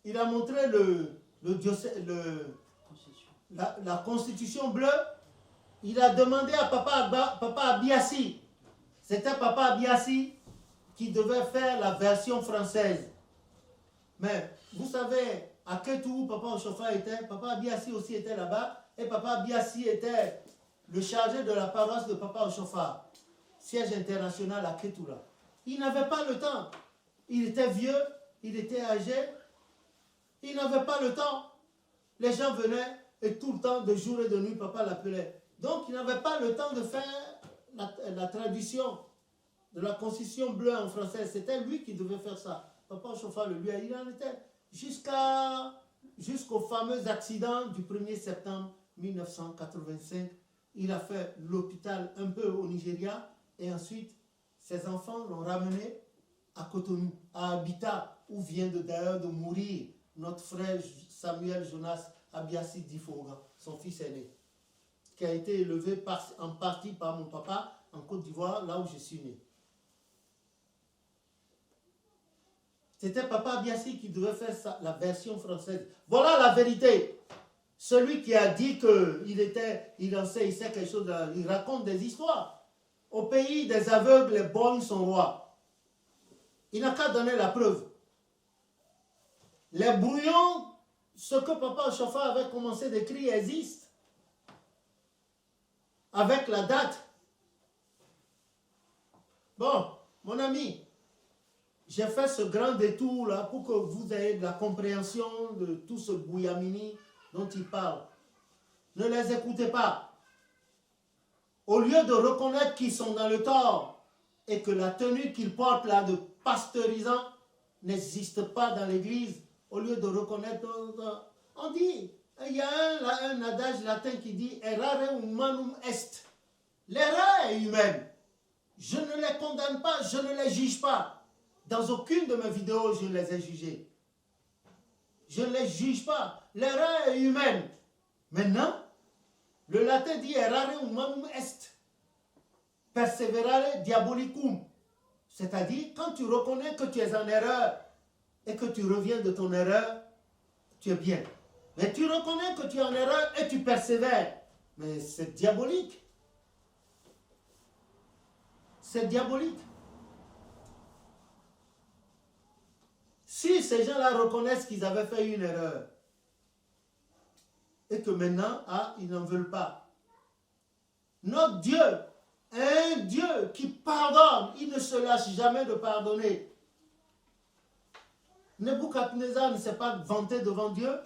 il a montré la constitution bleue. Il a demandé à Papa Abiassi. C'était Papa Abiassi qui devait faire la version française. Mais vous savez, à Kétou, Papa Ochofa était, Papa Abiassi aussi était là-bas, et Papa Abiassi était le chargé de la paroisse de Papa Ochofa, siège international à Kétou là. Il n'avait pas le temps. Il était vieux, il était âgé, il n'avait pas le temps. Les gens venaient et tout le temps, de jour et de nuit, Papa l'appelait. Donc il n'avait pas le temps de faire la traduction de la constitution bleue en français. C'était lui qui devait faire ça. Papa Ochofa le lui a dit, il en était jusqu'au fameux accident du 1er septembre 1985. Il a fait l'hôpital un peu au Nigeria et ensuite ses enfants l'ont ramené à Cotonou, à Abita, où vient d'ailleurs de mourir notre frère Samuel Jonas Abiassi Difoga, son fils aîné, qui a été élevé en partie par mon papa en Côte d'Ivoire, là où je suis né. C'était Papa Abiassi qui devait faire ça, la version française. Voilà la vérité. Celui qui a dit qu'il en sait, il sait quelque chose, il raconte des histoires. Au pays des aveugles, les borgnes sont rois. Il n'a qu'à donner la preuve. Les brouillons, ce que Papa Ochofa avait commencé d'écrire existe. Avec la date. Bon, mon ami, j'ai fait ce grand détour là pour que vous ayez de la compréhension de tout ce bouillamini dont il parle. Ne les écoutez pas. Au lieu de reconnaître qu'ils sont dans le tort et que la tenue qu'ils portent là de pasteurisant n'existe pas dans l'église, au lieu de reconnaître, on dit, il y a un adage latin qui dit errare humanum est. L'erreur est humaine. Je ne les condamne pas, je ne les juge pas. Dans aucune de mes vidéos, je les ai jugés. Je ne les juge pas. L'erreur est humaine. Maintenant, le latin dit errare humanum est. Perseverare diabolicum. C'est-à-dire, quand tu reconnais que tu es en erreur et que tu reviens de ton erreur, tu es bien. Mais tu reconnais que tu es en erreur et tu persévères. Mais c'est diabolique. C'est diabolique. Si ces gens-là reconnaissent qu'ils avaient fait une erreur et que maintenant, ils n'en veulent pas. Notre Dieu est un Dieu qui pardonne. Il ne se lâche jamais de pardonner. Nebuchadnezzar ne s'est pas vanté devant Dieu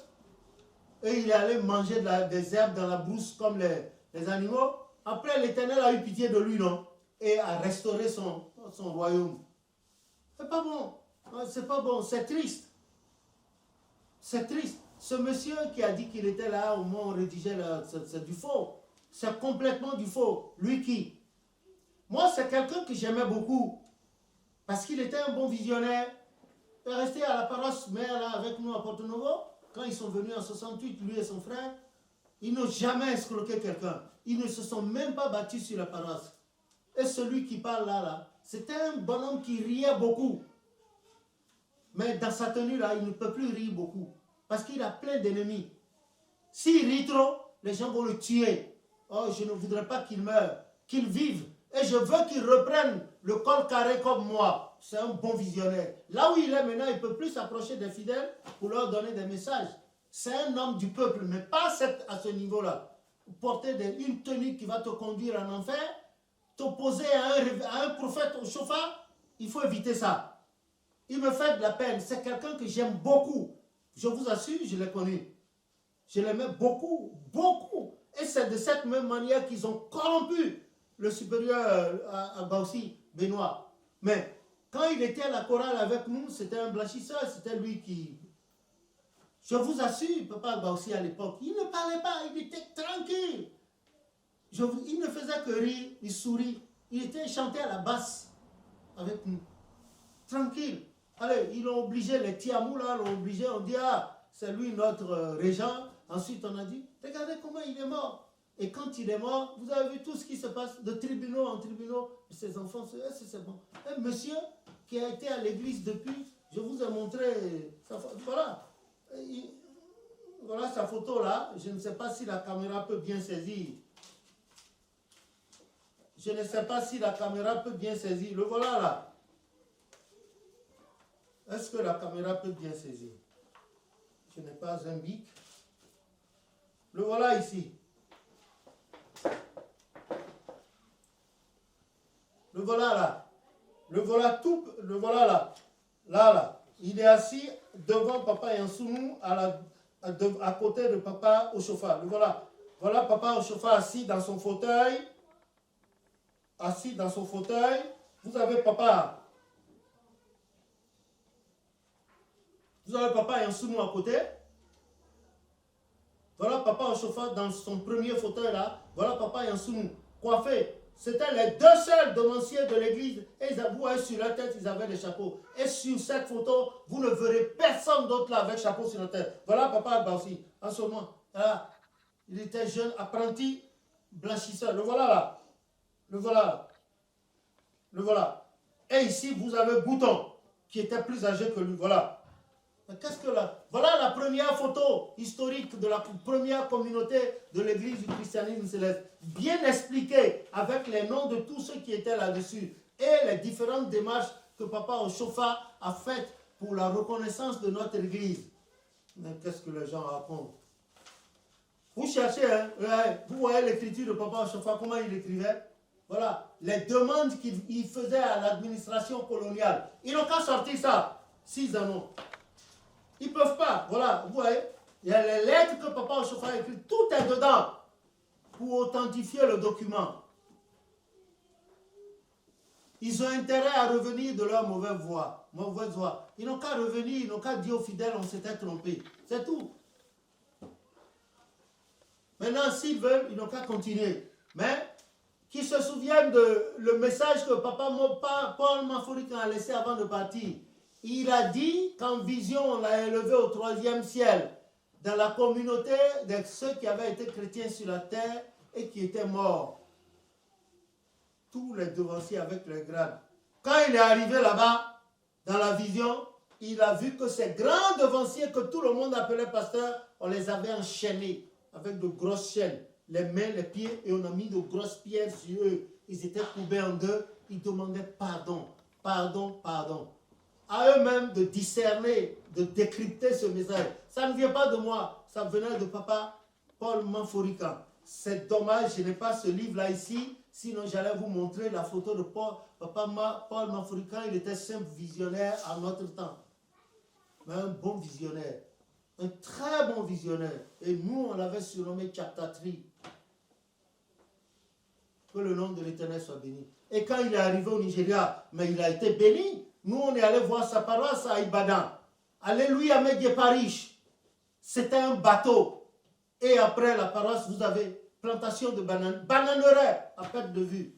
et il est allé manger des herbes dans la brousse comme les animaux. Après, l'Éternel a eu pitié de lui, non? Et a restauré son royaume. C'est pas bon. C'est pas bon. C'est triste. C'est triste. Ce monsieur qui a dit qu'il était là au moment où on rédigeait, c'est du faux. C'est complètement du faux. Lui qui? Moi, c'est quelqu'un que j'aimais beaucoup. Parce qu'il était un bon visionnaire. Il est resté à la paroisse mère là avec nous à Porto Novo. Quand ils sont venus en 68, lui et son frère, ils n'ont jamais escroqué quelqu'un. Ils ne se sont même pas battus sur la paroisse. Et celui qui parle là, c'était un bonhomme qui riait beaucoup. Mais dans sa tenue là, il ne peut plus rire beaucoup. Parce qu'il a plein d'ennemis. S'il rit trop, les gens vont le tuer. Oh, je ne voudrais pas qu'il meure, qu'il vive. Et je veux qu'il reprenne le col carré comme moi. C'est un bon visionnaire. Là où il est maintenant, il ne peut plus s'approcher des fidèles pour leur donner des messages. C'est un homme du peuple, mais pas à ce niveau-là. Porter une tenue qui va te conduire en enfer, t'opposer à un prophète au chauffard, il faut éviter ça. Il me fait de la peine. C'est quelqu'un que j'aime beaucoup. Je vous assure, je l'ai connu. Je l'aimais beaucoup, beaucoup. Et c'est de cette même manière qu'ils ont corrompu le supérieur à Baussi, Benoît. Mais quand il était à la chorale avec nous, c'était un blanchisseur, c'était lui qui... Je vous assure, Papa Baussi à l'époque, il ne parlait pas, il était tranquille. Il ne faisait que rire, il sourit. Il était chanté à la basse avec nous. Tranquille. Allez, ils l'ont obligé, les Tiamou là, l'ont obligé, on dit, ah, c'est lui notre régent. Ensuite, on a dit, regardez comment il est mort. Et quand il est mort, vous avez vu tout ce qui se passe de tribunaux en tribunaux. Ses enfants, c'est bon. Un monsieur qui a été à l'église depuis, je vous ai montré, voilà. Voilà sa photo là. Je ne sais pas si la caméra peut bien saisir. Je ne sais pas si la caméra peut bien saisir. Le voilà là. Est-ce que la caméra peut bien saisir? Je n'ai pas un bic. Le voilà ici. Le voilà là. Le voilà tout. Le voilà là. Là. Il est assis devant papa Yansounou à côté de papa Oshofa. Le voilà. Voilà papa Oshofa assis dans son fauteuil. Assis dans son fauteuil. Vous avez papa. Vous avez papa Yansounou à côté. Voilà papa Oshofa dans son premier fauteuil là. Voilà papa Yansounou coiffé. C'était les deux seuls devanciers de l'église. Et vous voyez sur leur tête, ils avaient des chapeaux. Et sur cette photo, vous ne verrez personne d'autre là avec chapeau sur la tête. Voilà papa Alba aussi. En ce moment, là, il était jeune, apprenti, blanchisseur. Le voilà là. Le voilà là. Le voilà. Et ici, vous avez Bouton, qui était plus âgé que lui. Voilà. Qu'est-ce que là? Voilà la première photo historique de la première communauté de l'église du christianisme céleste. Bien expliquée avec les noms de tous ceux qui étaient là-dessus et les différentes démarches que papa Oshofa a faites pour la reconnaissance de notre église. Mais qu'est-ce que les gens racontent? Vous cherchez, hein? Vous voyez l'écriture de papa Oshofa, comment il écrivait? Voilà, les demandes qu'il faisait à l'administration coloniale. Ils n'ont qu'à sortir ça, 6 années. Ils ne peuvent pas. Voilà, vous voyez, il y a les lettres que papa Oshofa a écrites, tout est dedans pour authentifier le document. Ils ont intérêt à revenir de leur mauvaise voie. Ils n'ont qu'à revenir, ils n'ont qu'à dire aux fidèles, on s'était trompé. C'est tout. Maintenant, s'ils veulent, ils n'ont qu'à continuer. Mais qu'ils se souviennent de le message que papa Paul Manfourikan a laissé avant de partir. Il a dit qu'en vision, on l'a élevé au 3e ciel, dans la communauté de ceux qui avaient été chrétiens sur la terre et qui étaient morts. Tous les devanciers avec les grades. Quand il est arrivé là-bas, dans la vision, il a vu que ces grands devanciers que tout le monde appelait pasteurs, on les avait enchaînés avec de grosses chaînes, les mains, les pieds, et on a mis de grosses pierres sur eux. Ils étaient courbés en deux, ils demandaient pardon, pardon. À eux-mêmes de discerner, de décrypter ce message. Ça ne vient pas de moi, ça venait de papa Paul Manfourikan. C'est dommage, je n'ai pas ce livre-là ici, sinon j'allais vous montrer la photo de papa Paul Manfourikan. Il était simple visionnaire à notre temps. Mais un bon visionnaire, un très bon visionnaire. Et nous, on l'avait surnommé Chaptatri. Que le nom de l'Éternel soit béni. Et quand il est arrivé au Nigeria, mais il a été béni. Nous, on est allé voir sa paroisse à Ibadan. Alléluia, Médié Paris. C'était un bateau. Et après la paroisse, vous avez plantation de bananes. Bananeraie à perte de vue.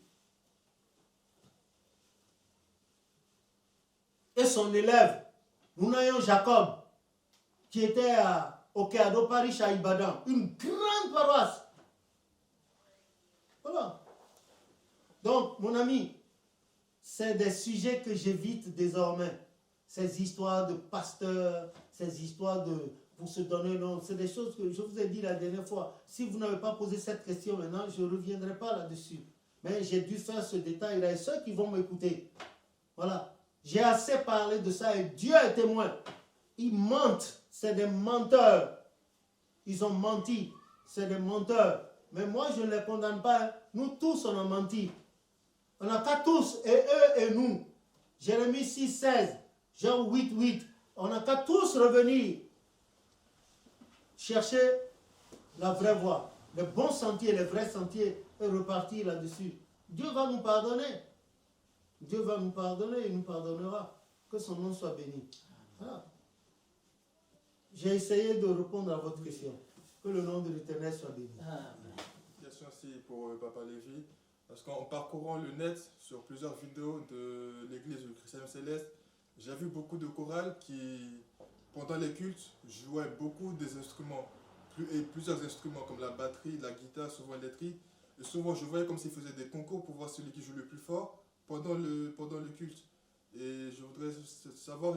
Et son élève, Nounayon Jacob, qui était au Kéado Paris à Ibadan. Une grande paroisse. Voilà. Donc, mon ami, c'est des sujets que j'évite désormais. Ces histoires de pasteurs, ces histoires de pour se donner nom, c'est des choses que je vous ai dit la dernière fois. Si vous n'avez pas posé cette question maintenant, je ne reviendrai pas là-dessus. Mais j'ai dû faire ce détail-là et ceux qui vont m'écouter. Voilà. J'ai assez parlé de ça et Dieu est témoin. Ils mentent. C'est des menteurs. Ils ont menti. C'est des menteurs. Mais moi, je ne les condamne pas. Nous tous, on a menti. On n'a qu'à tous, et eux et nous. Jérémie 6, 16, Jean 8, 8. On n'a qu'à tous revenir chercher la vraie voie, le bon sentier, les vrais sentiers, et repartir là-dessus. Dieu va nous pardonner. Dieu va nous pardonner, il nous pardonnera. Que son nom soit béni. Voilà. J'ai essayé de répondre à votre question. Que le nom de l'Éternel soit béni. Amen. Question aussi pour Papa Lévy. Parce qu'en parcourant le net sur plusieurs vidéos de l'église du christianisme céleste, j'ai vu beaucoup de chorales qui, pendant les cultes, jouaient beaucoup des instruments, plusieurs instruments comme la batterie, la guitare, souvent l'électrique. Et souvent, je voyais comme s'ils faisaient des concours pour voir celui qui joue le plus fort pendant le culte. Et je voudrais savoir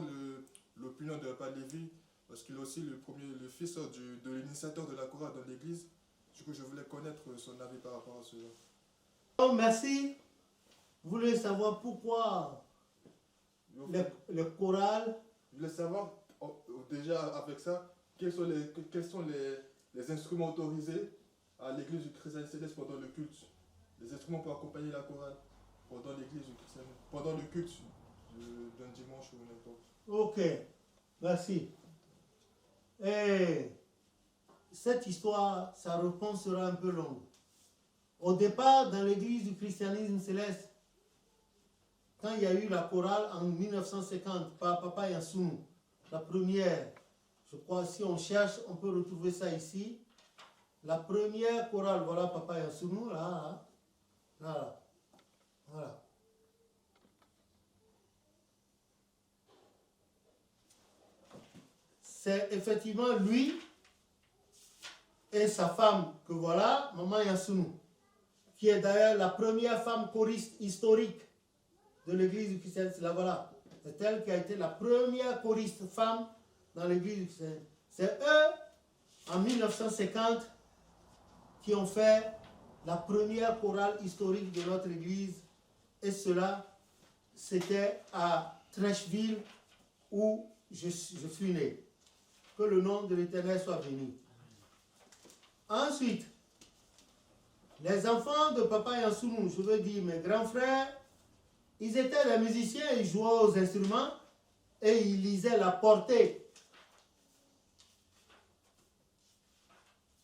l'opinion de Papa Lévy parce qu'il est aussi le fils de l'initiateur de la chorale dans l'église. Du coup, je voulais connaître son avis par rapport à cela. Oh, merci. Vous voulez savoir pourquoi le choral? Je voulais savoir, déjà avec ça, quels sont les instruments autorisés à l'église du Christ Céleste pendant le culte. Les instruments pour accompagner la chorale pendant l'église du Christ, pendant le culte d'un dimanche ou n'importe. Ok, merci. Et cette histoire, sa réponse sera un peu longue. Au départ, dans l'église du christianisme céleste, quand il y a eu la chorale en 1950 par Papa Yansounou, la première, je crois, si on cherche, on peut retrouver ça ici. La première chorale, voilà Papa Yansounou, là, là, voilà. C'est effectivement lui et sa femme que voilà, Maman Yansounou, qui est d'ailleurs la première femme choriste historique de l'église du christianisme. Là, voilà. C'est elle qui a été la première choriste femme dans l'église du christianisme. C'est eux, en 1950, qui ont fait la première chorale historique de notre église. Et cela, c'était à Trècheville, où je suis né. Que le nom de l'Éternel soit béni. Ensuite, les enfants de Papa Yansounou, je veux dire mes grands frères, ils étaient des musiciens, ils jouaient aux instruments et ils lisaient la portée.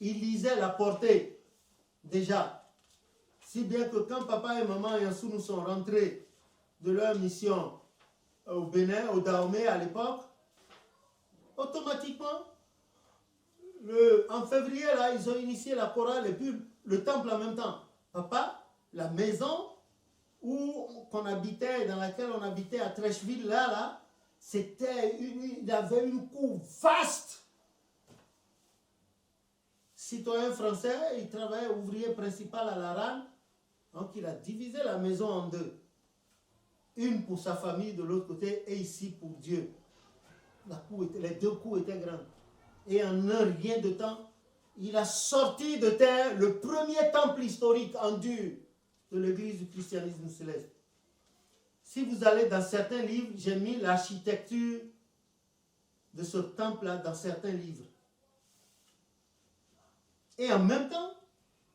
Ils lisaient la portée déjà. Si bien que quand Papa et Maman Yansounou sont rentrés de leur mission au Bénin, au Dahomey à l'époque, automatiquement, en février, là, ils ont initié la chorale et puis le temple en même temps. Papa, la maison qu'on habitait, dans laquelle on habitait à Trècheville, là, il avait une cour vaste. Citoyen français, il travaillait ouvrier principal à la RAN, donc il a divisé la maison en deux. Une pour sa famille de l'autre côté et ici pour Dieu. Les deux cours étaient grandes. Et en un rien de temps, il a sorti de terre le premier temple historique en dur de l'église du christianisme céleste. Si vous allez dans certains livres, j'ai mis l'architecture de ce temple-là dans certains livres. Et en même temps,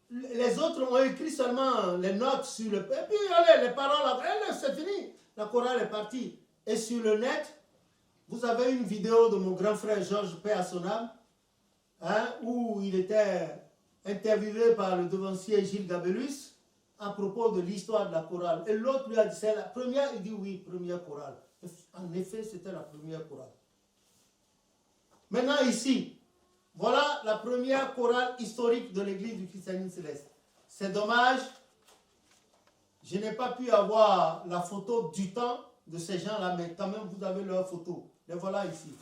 les autres ont écrit seulement les notes sur le... Et puis, allez, les paroles, c'est fini. La chorale est partie. Et sur le net, vous avez une vidéo de mon grand frère Georges Paix à son âme, où il était interviewé par le devancier Gilles Gabelus à propos de l'histoire de la chorale. Et l'autre lui a dit, c'est la première, il dit oui, première chorale. En effet, c'était la première chorale. Maintenant ici, voilà la première chorale historique de l'église du christianisme céleste. C'est dommage, je n'ai pas pu avoir la photo du temps de ces gens-là, mais quand même vous avez leurs photos. Les voilà ici.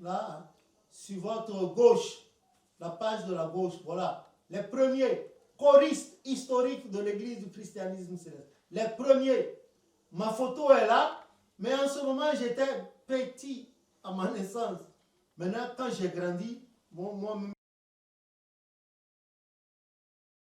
Là, sur votre gauche, la page de la gauche, voilà. Les premiers choristes historiques de l'église du christianisme céleste. Les premiers. Ma photo est là, mais en ce moment, j'étais petit à ma naissance. Maintenant, quand j'ai grandi, moi-même,